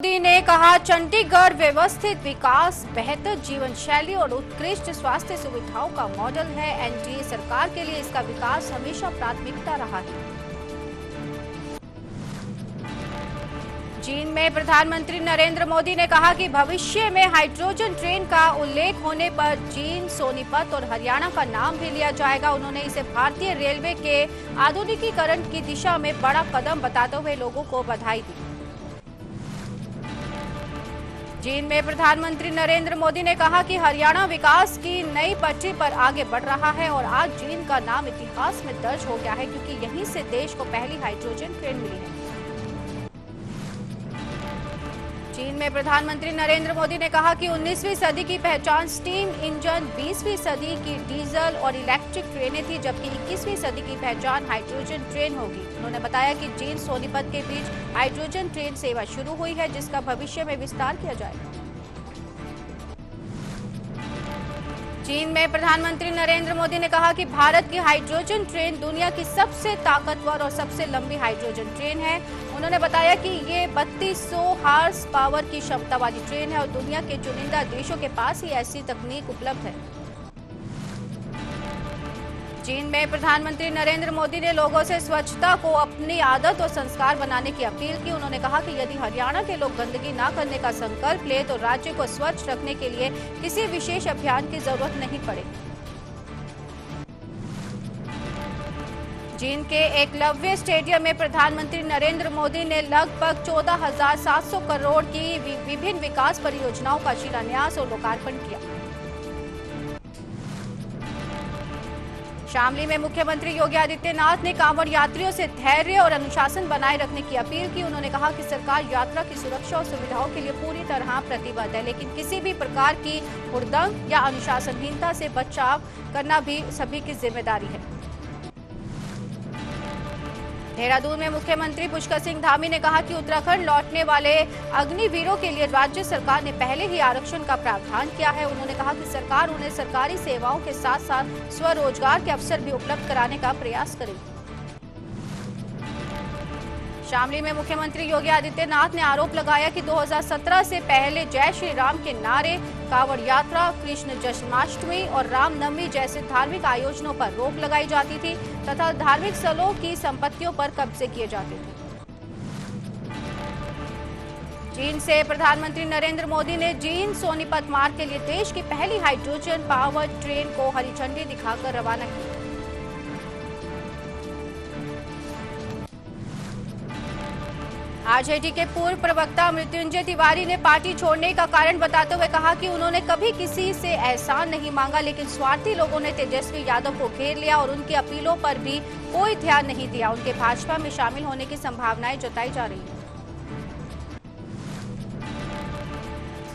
मोदी ने कहा, चंडीगढ़ व्यवस्थित विकास, बेहतर जीवन शैली और उत्कृष्ट स्वास्थ्य सुविधाओं का मॉडल है। एनडीए सरकार के लिए इसका विकास हमेशा प्राथमिकता रहा है। चीन में प्रधानमंत्री नरेंद्र मोदी ने कहा कि भविष्य में हाइड्रोजन ट्रेन का उल्लेख होने पर चीन, सोनीपत और हरियाणा का नाम भी लिया जाएगा। उन्होंने इसे भारतीय रेलवे के आधुनिकीकरण की दिशा में बड़ा कदम बताते हुए लोगों को बधाई दी। चीन में प्रधानमंत्री नरेंद्र मोदी ने कहा कि हरियाणा विकास की नई पटरी पर आगे बढ़ रहा है और आज चीन का नाम इतिहास में दर्ज हो गया है, क्योंकि यहीं से देश को पहली हाइड्रोजन ट्रेन मिली है। चीन में प्रधानमंत्री नरेंद्र मोदी ने कहा कि 19वीं सदी की पहचान स्टीम इंजन, 20वीं सदी की डीजल और इलेक्ट्रिक ट्रेनें थी, जबकि 21वीं सदी की पहचान हाइड्रोजन ट्रेन होगी। उन्होंने बताया कि चीन सोनीपत के बीच हाइड्रोजन ट्रेन सेवा शुरू हुई है, जिसका भविष्य में विस्तार किया जाएगा। चीन में प्रधानमंत्री नरेंद्र मोदी ने कहा कि भारत की हाइड्रोजन ट्रेन दुनिया की सबसे ताकतवर और सबसे लंबी हाइड्रोजन ट्रेन है। उन्होंने बताया कि ये 3200 हार्स पावर की क्षमता वाली ट्रेन है और दुनिया के चुनिंदा देशों के पास ही ऐसी तकनीक उपलब्ध है। चीन में प्रधानमंत्री नरेंद्र मोदी ने लोगों से स्वच्छता को अपनी आदत और संस्कार बनाने की अपील की। उन्होंने कहा कि यदि हरियाणा के लोग गंदगी न करने का संकल्प ले तो राज्य को स्वच्छ रखने के लिए किसी विशेष अभियान की जरूरत नहीं पड़ेगी। चीन के एकलव्य स्टेडियम में प्रधानमंत्री नरेंद्र मोदी ने लगभग 14,700 करोड़ की विभिन्न विकास परियोजनाओं का शिलान्यास और लोकार्पण किया। शामली में मुख्यमंत्री योगी आदित्यनाथ ने कांवड़ यात्रियों से धैर्य और अनुशासन बनाए रखने की अपील की। उन्होंने कहा कि सरकार यात्रा की सुरक्षा और सुविधाओं के लिए पूरी तरह प्रतिबद्ध है, लेकिन किसी भी प्रकार की हुड़दंग या अनुशासनहीनता से बचाव करना भी सभी की जिम्मेदारी है। देहरादून में मुख्यमंत्री पुष्कर सिंह धामी ने कहा कि उत्तराखंड लौटने वाले अग्निवीरों के लिए राज्य सरकार ने पहले ही आरक्षण का प्रावधान किया है। उन्होंने कहा कि सरकार उन्हें सरकारी सेवाओं के साथ साथ स्वरोजगार के अवसर भी उपलब्ध कराने का प्रयास करेगी। शामली में मुख्यमंत्री योगी आदित्यनाथ ने आरोप लगाया कि 2017 से पहले जय श्री राम के नारे, कांवड़ यात्रा, कृष्ण जन्माष्टमी और रामनवमी जैसे धार्मिक आयोजनों पर रोक लगाई जाती थी तथा धार्मिक स्थलों की संपत्तियों पर कब्जे किए जाते थे। चीन से प्रधानमंत्री नरेंद्र मोदी ने चीन सोनीपत मार्ग के लिए देश की पहली हाइड्रोजन पावर ट्रेन को हरी झंडी दिखाकर रवाना किया। आरजेडी के पूर्व प्रवक्ता मृत्युंजय तिवारी ने पार्टी छोड़ने का कारण बताते हुए कहा कि उन्होंने कभी किसी से एहसान नहीं मांगा, लेकिन स्वार्थी लोगों ने तेजस्वी यादव को घेर लिया और उनकी अपीलों पर भी कोई ध्यान नहीं दिया। उनके भाजपा में शामिल होने की संभावनाएं जताई जा रही है।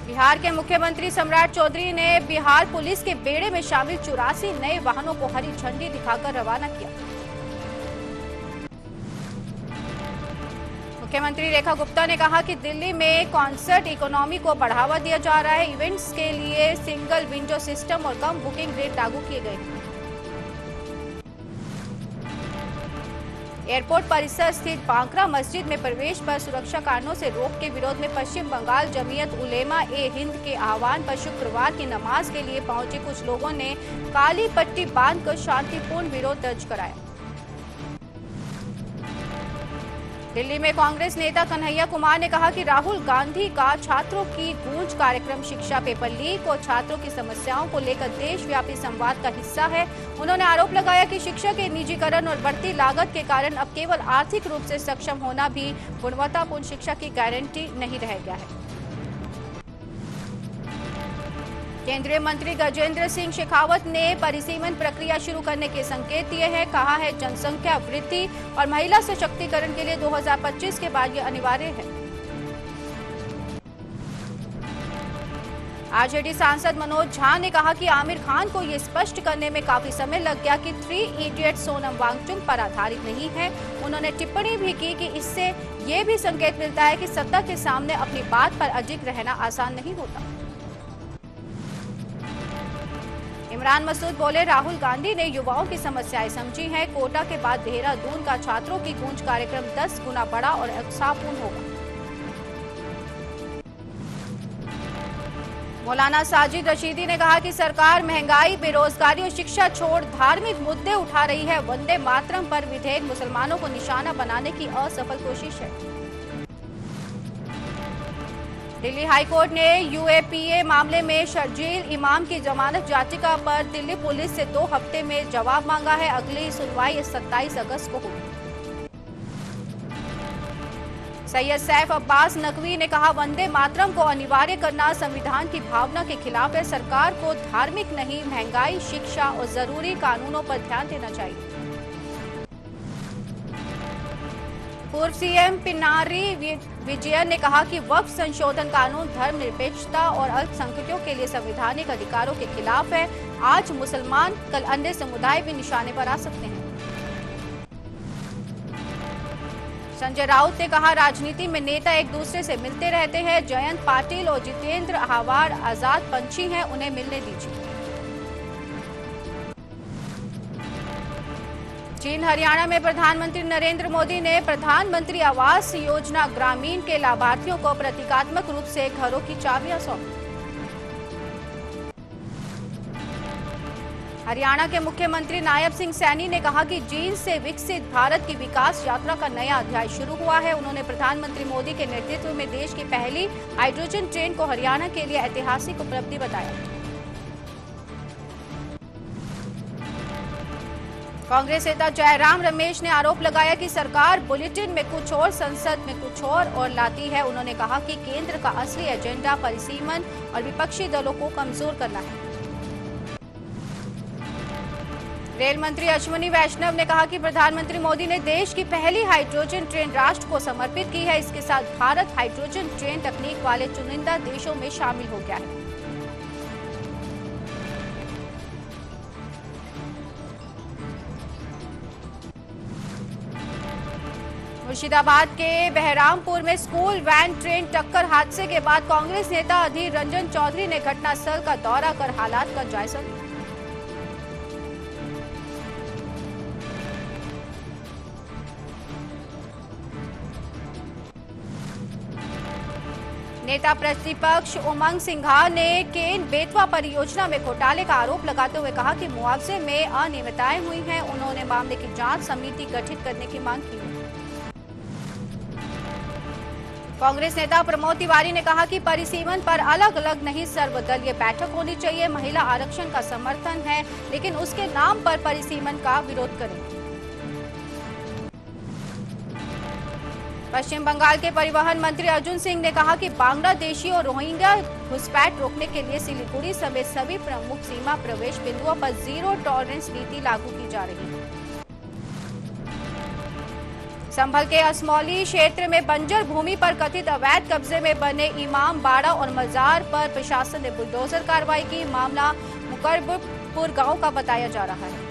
बिहार के मुख्यमंत्री सम्राट चौधरी ने बिहार पुलिस के बेड़े में शामिल 84 नए वाहनों को हरी झंडी दिखाकर रवाना किया। मुख्यमंत्री रेखा गुप्ता ने कहा कि दिल्ली में कॉन्सर्ट इकोनॉमी को बढ़ावा दिया जा रहा है। इवेंट्स के लिए सिंगल विंडो सिस्टम और कम बुकिंग रेट लागू किए गए हैं। एयरपोर्ट परिसर स्थित बांकरा मस्जिद में प्रवेश पर सुरक्षा कारणों से रोक के विरोध में पश्चिम बंगाल जमीयत उलेमा ए हिंद के आह्वान पर शुक्रवार की नमाज के लिए पहुंचे कुछ लोगों ने काली पट्टी बांधकर शांतिपूर्ण विरोध दर्ज कराया। दिल्ली में कांग्रेस नेता कन्हैया कुमार ने कहा कि राहुल गांधी का छात्रों की गूंज कार्यक्रम शिक्षा पेपर लीक और छात्रों की समस्याओं को लेकर देशव्यापी संवाद का हिस्सा है। उन्होंने आरोप लगाया कि शिक्षा के निजीकरण और बढ़ती लागत के कारण अब केवल आर्थिक रूप से सक्षम होना भी गुणवत्तापूर्ण शिक्षा की गारंटी नहीं रह गया है। केंद्रीय मंत्री गजेंद्र सिंह शेखावत ने परिसीमन प्रक्रिया शुरू करने के संकेत दिए हैं। कहा है, जनसंख्या वृद्धि और महिला सशक्तिकरण के लिए 2025 के बाद ये अनिवार्य है। आरजेडी सांसद मनोज झा ने कहा कि आमिर खान को ये स्पष्ट करने में काफी समय लग गया कि 3 इडियट सोनम वांगचुक पर आधारित नहीं है। उन्होंने टिप्पणी भी की कि इससे ये भी संकेत मिलता है कि सत्ता के सामने अपनी बात पर अडिग रहना आसान नहीं होता। इमरान मसूद बोले, राहुल गांधी ने युवाओं की समस्याएं समझी हैं। कोटा के बाद देहरादून का छात्रों की गूंज कार्यक्रम 10 गुना बड़ा और उत्साहपूर्ण होगा। मौलाना साजिद रशीदी ने कहा कि सरकार महंगाई, बेरोजगारी और शिक्षा छोड़ धार्मिक मुद्दे उठा रही है। वंदे मातरम पर विधेयक मुसलमानों को निशाना बनाने की असफल कोशिश है। दिल्ली हाईकोर्ट ने यूएपीए मामले में शर्जील इमाम की जमानत याचिका पर दिल्ली पुलिस से 2 हफ्ते में जवाब मांगा है। अगली सुनवाई 27 अगस्त को होगी। सैयद सैफ अब्बास नकवी ने कहा, वंदे मातरम को अनिवार्य करना संविधान की भावना के खिलाफ है। सरकार को धार्मिक नहीं, महंगाई, शिक्षा और जरूरी कानूनों पर ध्यान देना चाहिए। पूर्व सीएम पिनारी विजयन ने कहा कि वक्फ संशोधन कानून धर्मनिरपेक्षता और अल्पसंख्यकों के लिए संवैधानिक अधिकारों के खिलाफ है। आज मुसलमान, कल अन्य समुदाय भी निशाने पर आ सकते हैं। संजय राउत ने कहा, राजनीति में नेता एक दूसरे से मिलते रहते हैं। जयंत पाटिल और जितेंद्र आह्वान आजाद पंछी हैं, उन्हें मिलने दीजिए। चीन हरियाणा में प्रधानमंत्री नरेंद्र मोदी ने प्रधानमंत्री आवास योजना ग्रामीण के लाभार्थियों को प्रतीकात्मक रूप से घरों की चाबियां सौंपी। हरियाणा के मुख्यमंत्री नायब सिंह सैनी ने कहा कि जींद से विकसित भारत की विकास यात्रा का नया अध्याय शुरू हुआ है। उन्होंने प्रधानमंत्री मोदी के नेतृत्व में देश की पहली हाइड्रोजन ट्रेन को हरियाणा के लिए ऐतिहासिक उपलब्धि बताया। कांग्रेस नेता जयराम रमेश ने आरोप लगाया कि सरकार बुलेटिन में कुछ और, संसद में कुछ और लाती है। उन्होंने कहा कि केंद्र का असली एजेंडा परिसीमन और विपक्षी दलों को कमजोर करना है। रेल मंत्री अश्विनी वैष्णव ने कहा कि प्रधानमंत्री मोदी ने देश की पहली हाइड्रोजन ट्रेन राष्ट्र को समर्पित की है। इसके साथ भारत हाइड्रोजन ट्रेन तकनीक वाले चुनिंदा देशों में शामिल हो गया है। मुर्शिदाबाद के बहरामपुर में स्कूल वैन ट्रेन टक्कर हादसे के बाद कांग्रेस नेता अधीर रंजन चौधरी ने घटनास्थल का दौरा कर हालात का जायजा लिया। नेता प्रतिपक्ष उमंग सिंघार ने केन बेतवा परियोजना में घोटाले का आरोप लगाते हुए कहा कि मुआवजे में अनियमितताएं हुई हैं। उन्होंने मामले की जांच समिति गठित करने की मांग की है। कांग्रेस नेता प्रमोद तिवारी ने कहा कि परिसीमन पर अलग अलग नहीं, सर्वदलीय बैठक होनी चाहिए। महिला आरक्षण का समर्थन है, लेकिन उसके नाम पर परिसीमन का विरोध करेंगे। पश्चिम बंगाल के परिवहन मंत्री अर्जुन सिंह ने कहा कि बांग्लादेशी और रोहिंग्या घुसपैठ रोकने के लिए सिलीगुड़ी समेत सभी प्रमुख सीमा प्रवेश बिंदुओं पर जीरो टॉलरेंस नीति लागू की जा रही है। संभल के असमौली क्षेत्र में बंजर भूमि पर कथित अवैध कब्जे में बने इमाम बाड़ा और मजार पर प्रशासन ने बुलडोजर कार्रवाई की। मामला मुकरबपुर गांव का बताया जा रहा है।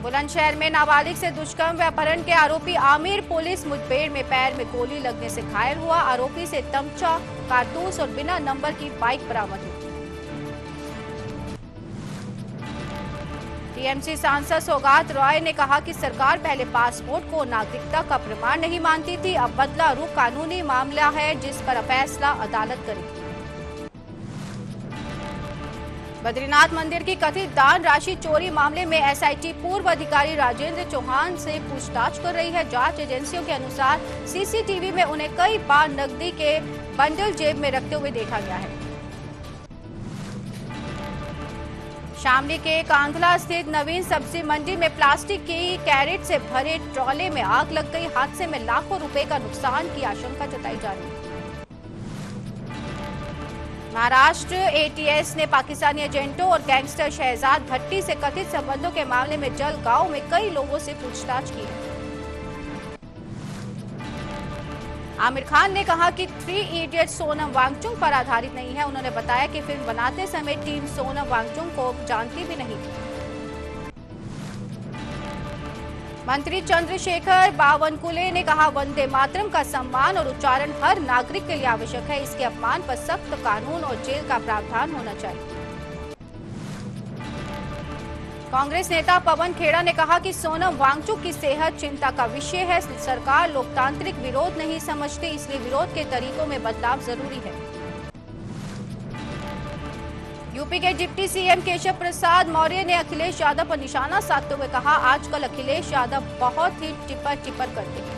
बुलंदशहर में नाबालिग से दुष्कर्म व अपहरण के आरोपी आमिर पुलिस मुठभेड़ में पैर में गोली लगने से घायल हुआ। आरोपी से तमचा, कारतूस और बिना नंबर की बाइक बरामद हुई। टीएमसी सांसद सौगात रॉय ने कहा कि सरकार पहले पासपोर्ट को नागरिकता का प्रमाण नहीं मानती थी, अब बदला रूप कानूनी मामला है जिस पर फैसला अदालत करेगी। बद्रीनाथ मंदिर की कथित दान राशि चोरी मामले में एसआईटी पूर्व अधिकारी राजेंद्र चौहान से पूछताछ कर रही है। जांच एजेंसियों के अनुसार सीसीटीवी में उन्हें कई बार नकदी के बंडल जेब में रखते हुए देखा गया है। शामली के कांधला स्थित नवीन सब्जी मंडी में प्लास्टिक की कैरेट से भरे ट्रॉले में आग लग गई। हादसे में लाखों रुपए का नुकसान की आशंका जताई जा रही है। महाराष्ट्र एटीएस ने पाकिस्तानी एजेंटों और गैंगस्टर शहजाद भट्टी से कथित संबंधों के मामले में जलगांव में कई लोगों से पूछताछ की है। आमिर खान ने कहा कि 3 इडियट्स सोनम वांगचुक पर आधारित नहीं है। उन्होंने बताया कि फिल्म बनाते समय टीम सोनम वांगचुक को जानती भी नहीं थी। मंत्री चंद्रशेखर बावनकुले ने कहा, वंदे मातरम का सम्मान और उच्चारण हर नागरिक के लिए आवश्यक है। इसके अपमान पर सख्त कानून और जेल का प्रावधान होना चाहिए। कांग्रेस नेता पवन खेड़ा ने कहा कि सोनम वांगचुक की सेहत चिंता का विषय है। सरकार लोकतांत्रिक विरोध नहीं समझती, इसलिए विरोध के तरीकों में बदलाव जरूरी है। यूपी के डिप्टी सीएम केशव प्रसाद मौर्य ने अखिलेश यादव पर निशाना साधते हुए कहा, आजकल अखिलेश यादव बहुत ही टिपर करते हैं।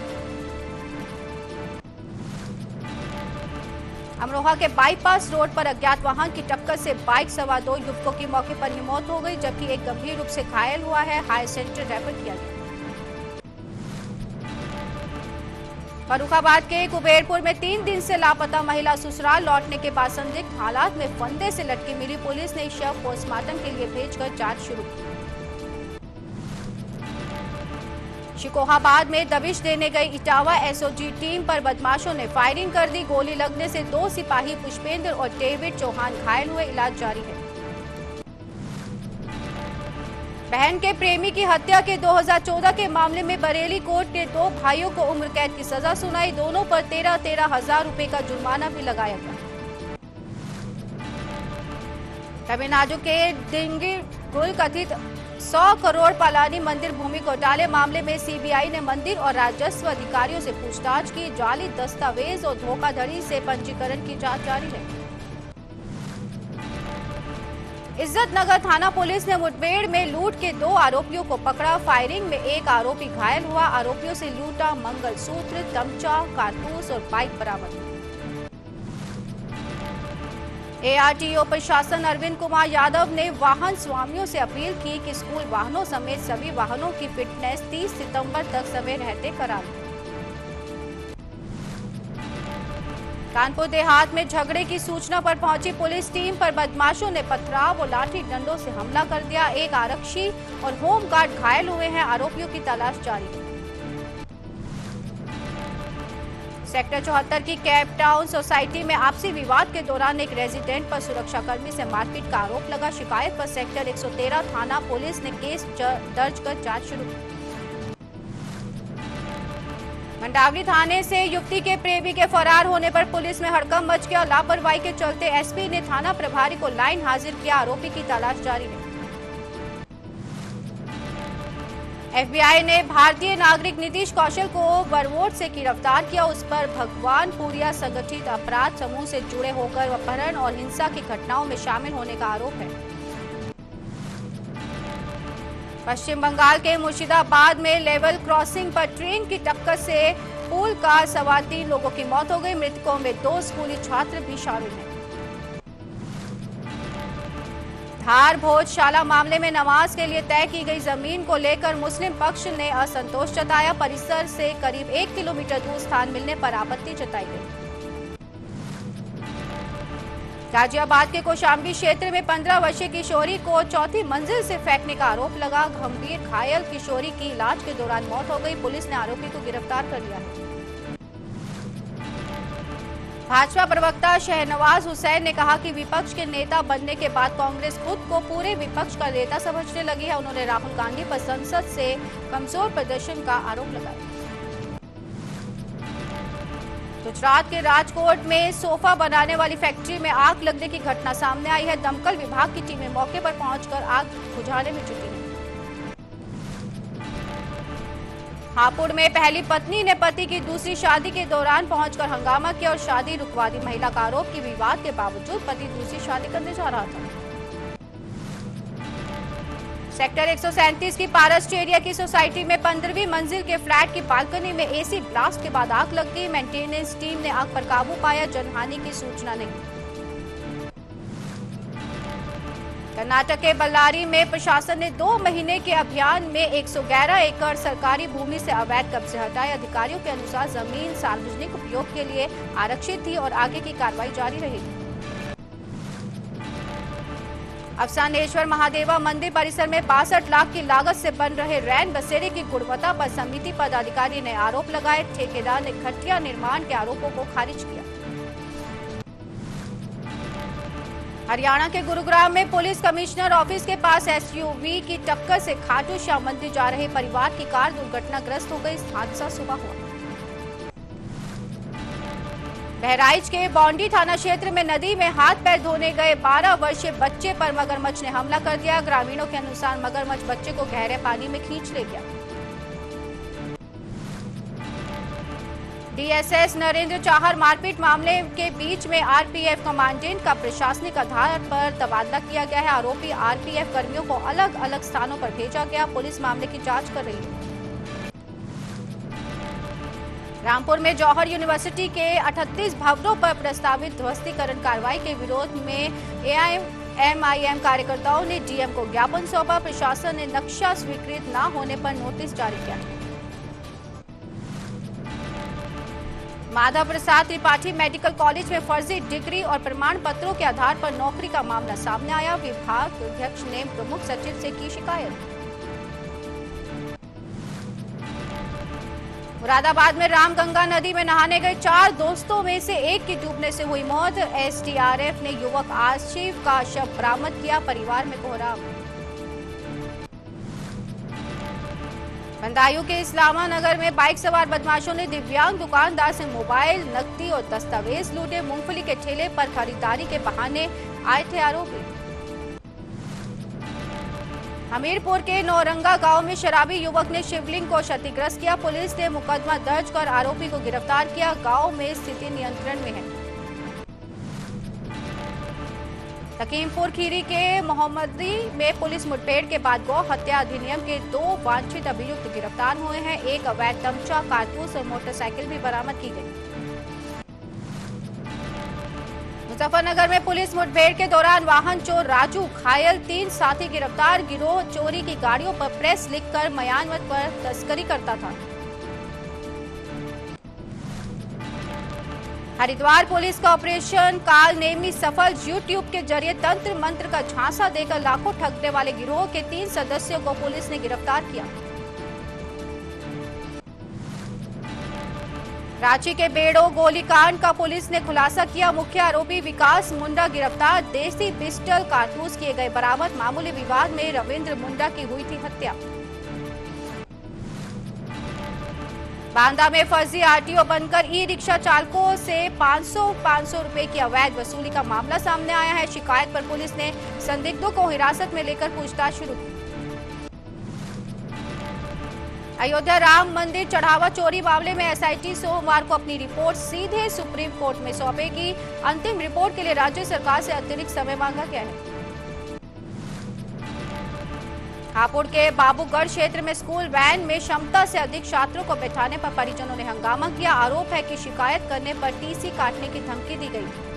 अमरोहा के बाईपास रोड पर अज्ञात वाहन की टक्कर से बाइक सवार 2 युवकों की मौके पर ही मौत हो गई, जबकि एक गंभीर रूप से घायल हुआ है। हाई सेंटर रेफर किया गया। फर्रुखाबाद के कुबेरपुर में 3 दिन से लापता महिला ससुराल लौटने के बाद संदिग्ध हालात में फंदे से लटकी मिली। पुलिस ने शव पोस्टमार्टम के लिए भेजकर जांच शुरू की। शिकोहाबाद में दबिश देने गई इटावा एसओजी टीम पर बदमाशों ने फायरिंग कर दी। गोली लगने से 2 सिपाही पुष्पेंद्र और डेविड चौहान घायल हुए, इलाज जारी है। बहन के प्रेमी की हत्या के 2014 के मामले में बरेली कोर्ट ने 2 भाइयों को उम्र कैद की सजा सुनाई। दोनों पर 13,13 हजार रुपए का जुर्माना भी लगाया गया। तमिलनाडु के डिंगीगुल कथित 100 करोड़ पालानी मंदिर भूमि घोटाले मामले में सीबीआई ने मंदिर और राजस्व अधिकारियों से पूछताछ की। जाली दस्तावेज और धोखाधड़ी से पंजीकरण की जांच जारी है। इज्जत नगर थाना पुलिस ने मुठभेड़ में लूट के 2 आरोपियों को पकड़ा। फायरिंग में एक आरोपी घायल हुआ। आरोपियों से लूटा मंगलसूत्र, तमचा, कारतूस और बाइक बरामद। एआरटीओ प्रशासन अरविंद कुमार यादव ने वाहन स्वामियों से अपील की कि स्कूल वाहनों समेत सभी वाहनों की फिटनेस 30 सितंबर तक समय रहते करा लें। कानपुर देहात में झगड़े की सूचना पर पहुंची पुलिस टीम पर बदमाशों ने पथराव और लाठी डंडों से हमला कर दिया। एक आरक्षी और होमगार्ड घायल हुए हैं। आरोपियों की तलाश जारी है। सेक्टर 74 की कैप टाउन सोसाइटी में आपसी विवाद के दौरान एक रेजिडेंट पर सुरक्षाकर्मी से मारपीट का आरोप लगा। शिकायत पर सेक्टर 113 थाना पुलिस ने केस दर्ज कर जांच शुरू की। मंडावली थाने से युवती के प्रेमी के फरार होने पर पुलिस में हड़कंप मच गया। लापरवाही के चलते एसपी ने थाना प्रभारी को लाइन हाजिर किया। आरोपी की तलाश जारी है। एफबीआई ने भारतीय नागरिक नीतीश कौशल को बरवोट से गिरफ्तार किया। उस पर भगवानपुरिया संगठित अपराध समूह से जुड़े होकर अपहरण और हिंसा की घटनाओं में शामिल होने का आरोप है। पश्चिम बंगाल के मुर्शिदाबाद में लेवल क्रॉसिंग पर ट्रेन की टक्कर से पूल कार सवार 3 लोगों की मौत हो गई। मृतकों में 2 स्कूली छात्र भी शामिल हैं। धार भोजशाला मामले में नमाज के लिए तय की गई जमीन को लेकर मुस्लिम पक्ष ने असंतोष जताया। परिसर से करीब 1 किलोमीटर दूर स्थान मिलने पर आपत्ति जताई गई। गाजियाबाद के कौशाम्बी क्षेत्र में 15 वर्षीय किशोरी को 4थी मंजिल से फेंकने का आरोप लगा। गंभीर घायल किशोरी की इलाज के दौरान मौत हो गई। पुलिस ने आरोपी को गिरफ्तार कर लिया है। भाजपा प्रवक्ता शहनवाज हुसैन ने कहा कि विपक्ष के नेता बनने के बाद कांग्रेस खुद को पूरे विपक्ष का नेता समझने लगी है। उन्होंने राहुल गांधी पर संसद से कमजोर प्रदर्शन का आरोप लगाया। गुजरात के राजकोट में सोफा बनाने वाली फैक्ट्री में आग लगने की घटना सामने आई है। दमकल विभाग की टीमें मौके पर पहुंचकर आग बुझाने में जुटी है। हापुड़ में पहली पत्नी ने पति की दूसरी शादी के दौरान पहुंचकर हंगामा किया और शादी रुकवा दी। महिला का आरोप कि विवाद के बावजूद पति दूसरी शादी करने जा रहा था। सेक्टर 137 की पारस्ट एरिया की सोसाइटी में 15वीं मंजिल के फ्लैट की बालकनी में एसी ब्लास्ट के बाद आग लग गई। मेंटेनेंस टीम ने आग पर काबू पाया। जनहानि की सूचना नहीं। कर्नाटक के बल्लारी में प्रशासन ने 2 महीने के अभियान में 111 एकड़ सरकारी भूमि से अवैध कब्जे हटाए। अधिकारियों के अनुसार जमीन सार्वजनिक उपयोग के लिए आरक्षित थी और आगे की कार्रवाई जारी रहेगी। अफसानेश्वर महादेवा मंदिर परिसर में 62 लाख की लागत से बन रहे रैन बसेरे की गुणवत्ता पर समिति पदाधिकारी ने आरोप लगाए। ठेकेदार ने घटिया निर्माण के आरोपों को खारिज किया। हरियाणा के गुरुग्राम में पुलिस कमिश्नर ऑफिस के पास एसयूवी की टक्कर से खाटू श्याम मंदिर जा रहे परिवार की कार दुर्घटनाग्रस्त हो गई। हादसा सुबह हुआ। बहराइच के बौंडी थाना क्षेत्र में नदी में हाथ पैर धोने गए 12 वर्षीय बच्चे पर मगरमच्छ ने हमला कर दिया। ग्रामीणों के अनुसार मगरमच्छ बच्चे को गहरे पानी में खींच ले गया। डीएसएस नरेंद्र चाहर मारपीट मामले के बीच में आरपीएफ कमांडेंट का प्रशासनिक आधार पर तबादला किया गया है। आरोपी आरपीएफ कर्मियों को अलग अलग स्थानों पर भेजा गया। पुलिस मामले की जांच कर रही है। रामपुर में जौहर यूनिवर्सिटी के 38 भवनों पर प्रस्तावित ध्वस्तीकरण कार्रवाई के विरोध में एआईएमआईएम कार्यकर्ताओं ने डीएम को ज्ञापन सौंपा। प्रशासन ने नक्शा स्वीकृत न होने पर नोटिस जारी किया। माधव प्रसाद त्रिपाठी मेडिकल कॉलेज में फर्जी डिग्री और प्रमाण पत्रों के आधार पर नौकरी का मामला सामने आया। विभाग अध्यक्ष ने प्रमुख सचिव से की शिकायत। मुरादाबाद में रामगंगा नदी में नहाने गए 4 दोस्तों में से एक की डूबने से हुई मौत। एसडीआरएफ ने युवक आशिफ का शव बरामद किया। परिवार में कोहराम। बदायूं के इस्लामा नगर में बाइक सवार बदमाशों ने दिव्यांग दुकानदार से मोबाइल, नकदी और दस्तावेज लूटे। मूंगफली के ठेले पर खरीदारी के बहाने आए थे आरोपी। हमीरपुर के नौरंगा गांव में शराबी युवक ने शिवलिंग को क्षतिग्रस्त किया। पुलिस ने मुकदमा दर्ज कर आरोपी को गिरफ्तार किया। गांव में स्थिति नियंत्रण में है। लखीमपुर खीरी के मोहम्मदी में पुलिस मुठभेड़ के बाद गौ हत्या अधिनियम के 2 वांछित अभियुक्त गिरफ्तार हुए हैं। एक अवैध तमचा, कारतूस और मोटरसाइकिल भी बरामद की गई। मुजफ्फरनगर में पुलिस मुठभेड़ के दौरान वाहन चोर राजू घायल, 3 साथी गिरफ्तार। गिरोह चोरी की गाड़ियों पर प्रेस लिखकर मयानवत पर तस्करी करता था। हरिद्वार पुलिस का ऑपरेशन काल नेमी सफल। यूट्यूब के जरिए तंत्र मंत्र का झांसा देकर लाखों ठगने वाले गिरोह के 3 सदस्यों को पुलिस ने गिरफ्तार किया। रांची के बेड़ो गोलीकांड का पुलिस ने खुलासा किया। मुख्य आरोपी विकास मुंडा गिरफ्तार। देसी पिस्टल, कारतूस किए गए बरामद। मामूली विवाद में रविंद्र मुंडा की हुई थी हत्या। बांदा में फर्जी आरटीओ बनकर ई रिक्शा चालकों से 500 रुपए की अवैध वसूली का मामला सामने आया है। शिकायत पर पुलिस ने संदिग्धों को हिरासत में लेकर पूछताछ शुरू की। अयोध्या राम मंदिर चढ़ावा चोरी मामले में एसआईटी सोमवार को अपनी रिपोर्ट सीधे सुप्रीम कोर्ट में सौंपेगी। अंतिम रिपोर्ट के लिए राज्य सरकार से अतिरिक्त समय मांगा गया है। हापुड़ के बाबूगढ़ क्षेत्र में स्कूल वैन में क्षमता से अधिक छात्रों को बैठाने पर परिजनों ने हंगामा किया। आरोप है कि शिकायत करने पर टीसी काटने की धमकी दी गई।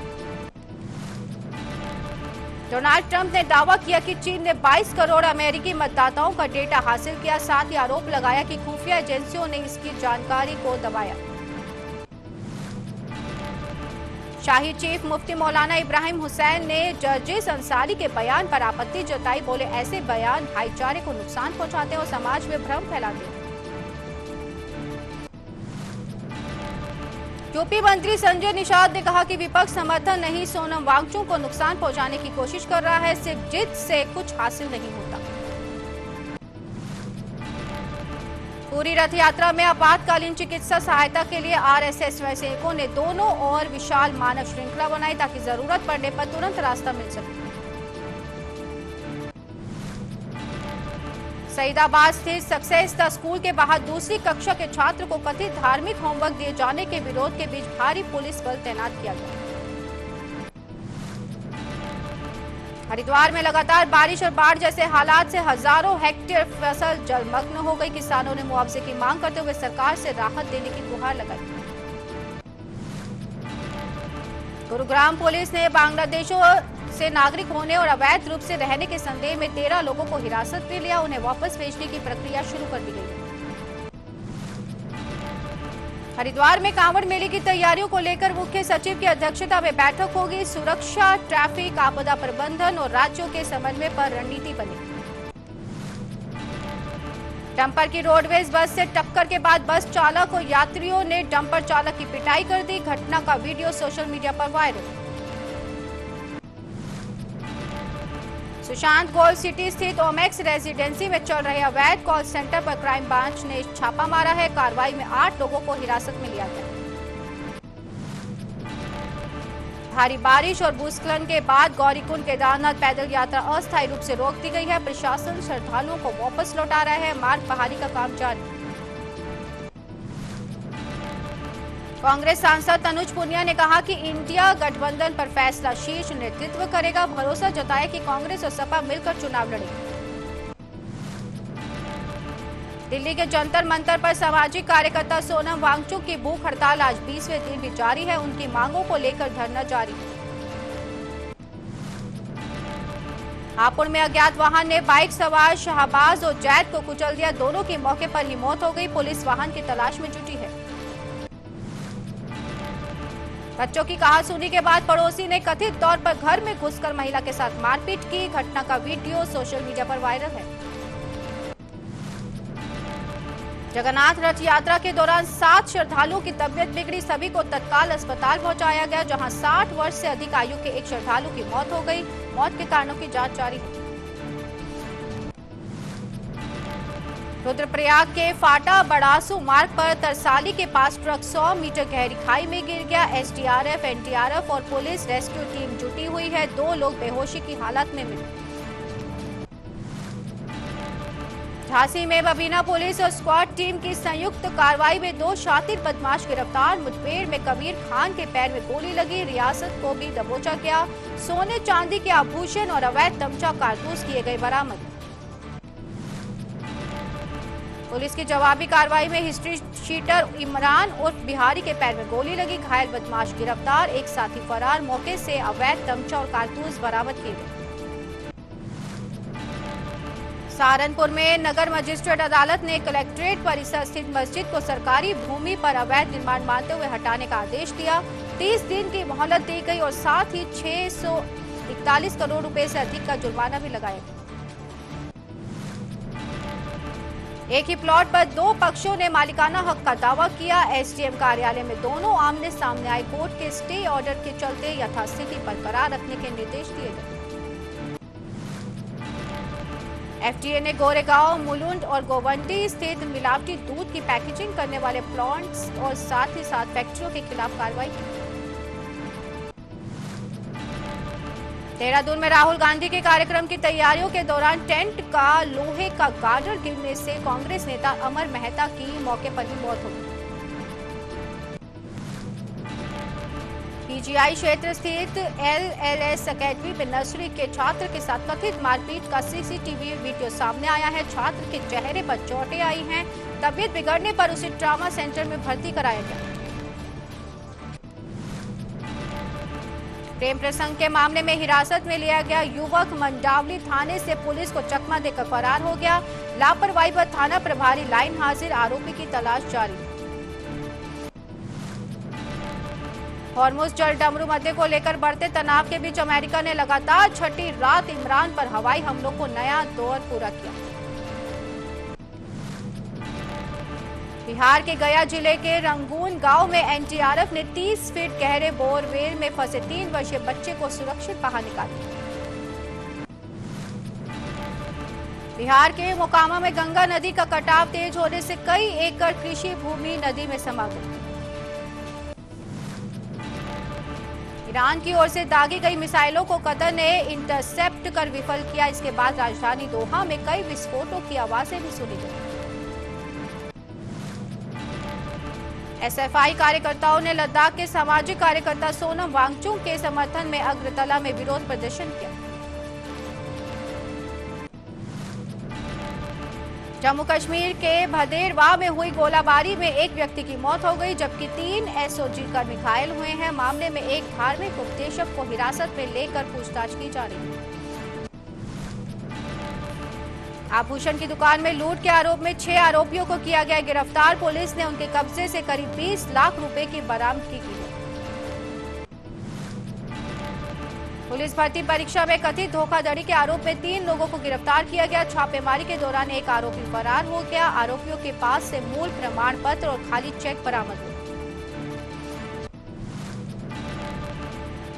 डोनाल्ड ट्रंप ने दावा किया कि चीन ने 22 करोड़ अमेरिकी मतदाताओं का डेटा हासिल किया। साथ ही आरोप लगाया कि खुफिया एजेंसियों ने इसकी जानकारी को दबाया। शाही चीफ मुफ्ती मौलाना इब्राहिम हुसैन ने जर्जिस अंसारी के बयान पर आपत्ति जताई। बोले, ऐसे बयान भाईचारे को नुकसान पहुंचाते और समाज में भ्रम फैलाते हैं। यूपी मंत्री संजय निषाद ने कहा कि विपक्ष समर्थन नहीं, सोनम वांगचुक को नुकसान पहुंचाने की कोशिश कर रहा है। सिर्फ जिद से कुछ हासिल नहीं होता। पूरी रथ यात्रा में आपातकालीन चिकित्सा सहायता के लिए आरएसएस स्वयंसेवकों ने दोनों ओर विशाल मानव श्रृंखला बनाई ताकि जरूरत पड़ने पर तुरंत रास्ता मिल सके। सईदाबाद स्थित सक्सेस द स्कूल के बाहर दूसरी कक्षा के छात्र को कथित धार्मिक होमवर्क दिए जाने के विरोध के बीच भारी पुलिस बल तैनात किया गया। हरिद्वार में लगातार बारिश और बाढ़ जैसे हालात से हजारों हेक्टेयर फसल जलमग्न हो गई। किसानों ने मुआवजे की मांग करते हुए सरकार से राहत देने की गुहार लगाई। गुरुग्राम पुलिस ने बांग्लादेशों से नागरिक होने और अवैध रूप से रहने के संदेह में 13 लोगों को हिरासत में लिया। उन्हें वापस भेजने की प्रक्रिया शुरू कर दी गई है। हरिद्वार में कांवड़ मेले की तैयारियों को लेकर मुख्य सचिव की अध्यक्षता में बैठक होगी। सुरक्षा, ट्रैफिक, आपदा प्रबंधन और राज्यों के समन्वय पर रणनीति बनेगी। डंपर की रोडवेज बस से टक्कर के बाद बस चालक और यात्रियों ने डंपर चालक की पिटाई कर दी। घटना का वीडियो सोशल मीडिया पर वायरल। सुशांत गोल्ड सिटी स्थित ओमेक्स रेजिडेंसी में चल रहे अवैध कॉल सेंटर पर क्राइम ब्रांच ने छापा मारा है। कार्रवाई में 8 लोगों को हिरासत में लिया गया। भारी बारिश और भूस्खलन के बाद गौरीकुंड केदारनाथ पैदल यात्रा अस्थायी रूप से रोक दी गई है। प्रशासन श्रद्धालुओं को वापस लौटा रहा है। मार्ग बहाली का काम जारी। कांग्रेस सांसद तनुज पुनिया ने कहा कि इंडिया गठबंधन पर फैसला शीर्ष नेतृत्व करेगा। भरोसा जताया कि कांग्रेस और सपा मिलकर चुनाव लड़ेंगे। दिल्ली के जंतर मंतर पर सामाजिक कार्यकर्ता सोनम वांगचुक की भूख हड़ताल आज 20वें दिन भी जारी है। उनकी मांगों को लेकर धरना जारी है। हापुड़ में अज्ञात वाहन ने बाइक सवार शहबाज और जैद को कुचल दिया। दोनों की मौके पर ही मौत हो गई। पुलिस वाहन की तलाश में जुटी है। बच्चों की कहासुनी के बाद पड़ोसी ने कथित तौर पर घर में घुसकर महिला के साथ मारपीट की। घटना का वीडियो सोशल मीडिया पर वायरल है। जगन्नाथ रथ यात्रा के दौरान 7 श्रद्धालुओं की तबीयत बिगड़ी। सभी को तत्काल अस्पताल पहुंचाया गया, जहां 60 वर्ष से अधिक आयु के एक श्रद्धालु की मौत हो गई। मौत के कारणों की जांच जारी है। रुद्रप्रयाग के फाटा बड़ासू मार्ग पर तरसाली के पास ट्रक 100 मीटर गहरी खाई में गिर गया। एसडीआरएफ, एनडीआरएफ और पुलिस रेस्क्यू टीम जुटी हुई है। 2 लोग बेहोशी की हालत में मिले। झांसी में बबीना पुलिस और स्क्वाड टीम की संयुक्त कार्रवाई में 2 शातिर बदमाश गिरफ्तार। मुठभेड़ में कबीर खान के पैर में गोली लगी। रियासत को भी दबोचा गया। सोने चांदी के आभूषण और अवैध तमचा कारतूस किए गए बरामद। पुलिस की जवाबी कार्रवाई में हिस्ट्री शीटर इमरान उर्फ बिहारी के पैर में गोली लगी। घायल बदमाश गिरफ्तार, एक साथी फरार। मौके से अवैध तमचा और कारतूस बरामद किए गए। सहारनपुर में नगर मजिस्ट्रेट अदालत ने कलेक्ट्रेट परिसर स्थित मस्जिद को सरकारी भूमि पर अवैध निर्माण मानते हुए हटाने का आदेश दिया। 30 दिन की मोहलत दी गई और साथ ही 641 करोड़ रुपए से अधिक का जुर्माना भी लगाया गया। एक ही प्लॉट पर 2 पक्षों ने मालिकाना हक का दावा किया। एसडीएम कार्यालय में दोनों आमने सामने आए। कोर्ट के स्टे ऑर्डर के चलते यथास्थिति बरकरार रखने के निर्देश दिए गए। एफडीए ने गोरेगांव, मुलुंड और गोवंडी स्थित मिलावटी दूध की पैकेजिंग करने वाले प्लांट्स और साथ ही साथ फैक्ट्रियों के खिलाफ कार्रवाई की। देहरादून में राहुल गांधी के कार्यक्रम की तैयारियों के दौरान टेंट का लोहे का गार्डर गिरने से कांग्रेस नेता अमर मेहता की मौके पर ही मौत हो गई। पीजीआई क्षेत्र स्थित एलएलएस अकेडमी में नर्सरी के छात्र के साथ कथित मारपीट का सीसीटीवी वीडियो सामने आया है। छात्र के चेहरे पर चोटें आई हैं। तबीयत बिगड़ने पर उसे ट्रॉमा सेंटर में भर्ती कराया गया। प्रेम प्रसंग के मामले में हिरासत में लिया गया युवक मंडावली थाने से पुलिस को चकमा देकर फरार हो गया। लापरवाही पर थाना प्रभारी लाइन हाजिर, आरोपी की तलाश जारी। हॉर्मुज जल डमरू मुद्दे को लेकर बढ़ते तनाव के बीच अमेरिका ने लगातार 6ठी रात इमरान पर हवाई हमलों को नया दौर पूरा किया। बिहार के गया जिले के रंगून गांव में एनडीआरएफ ने 30 फीट गहरे बोरवेल में फंसे 3 वर्षीय बच्चे को सुरक्षित बाहर निकाला। बिहार के मोकामा में गंगा नदी का कटाव तेज होने से कई एकड़ कृषि भूमि नदी में समा गई। ईरान की ओर से दागी गई मिसाइलों को कतर ने इंटरसेप्ट कर विफल किया। इसके बाद राजधानी दोहा में कई विस्फोटों की आवाजें भी सुनी गई। एसएफआई कार्यकर्ताओं ने लद्दाख के सामाजिक कार्यकर्ता सोनम वांगचुक के समर्थन में अगरतला में विरोध प्रदर्शन किया। जम्मू कश्मीर के भदेरवाह में हुई गोलाबारी में एक व्यक्ति की मौत हो गई, जबकि 3 एसओजी कर्मी घायल हुए हैं। मामले में एक धार्मिक उपदेशक को हिरासत में लेकर पूछताछ की जा रही है। आभूषण की दुकान में लूट के आरोप में 6 आरोपियों को किया गया गिरफ्तार। पुलिस ने उनके कब्जे से करीब 20 लाख रुपए की बरामदगी की है। पुलिस भर्ती परीक्षा में कथित धोखाधड़ी के आरोप में 3 लोगों को गिरफ्तार किया गया। छापेमारी के दौरान एक आरोपी फरार हो गया। आरोपियों के पास से मूल प्रमाण पत्र और खाली चेक बरामद हुए।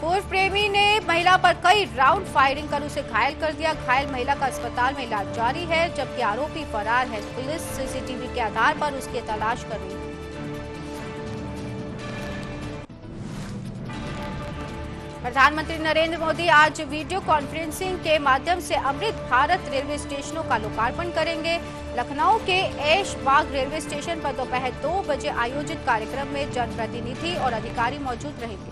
पूर्व प्रेमी ने महिला पर कई राउंड फायरिंग कर उसे घायल कर दिया। घायल महिला का अस्पताल में इलाज जारी है, जबकि आरोपी फरार है। पुलिस सीसीटीवी के आधार पर उसकी तलाश कर रही है। प्रधानमंत्री नरेंद्र मोदी आज वीडियो कॉन्फ्रेंसिंग के माध्यम से अमृत भारत रेलवे स्टेशनों का लोकार्पण करेंगे। लखनऊ के ऐशबाग रेलवे स्टेशन पर दोपहर 2 बजे आयोजित कार्यक्रम में जनप्रतिनिधि और अधिकारी मौजूद रहेंगे।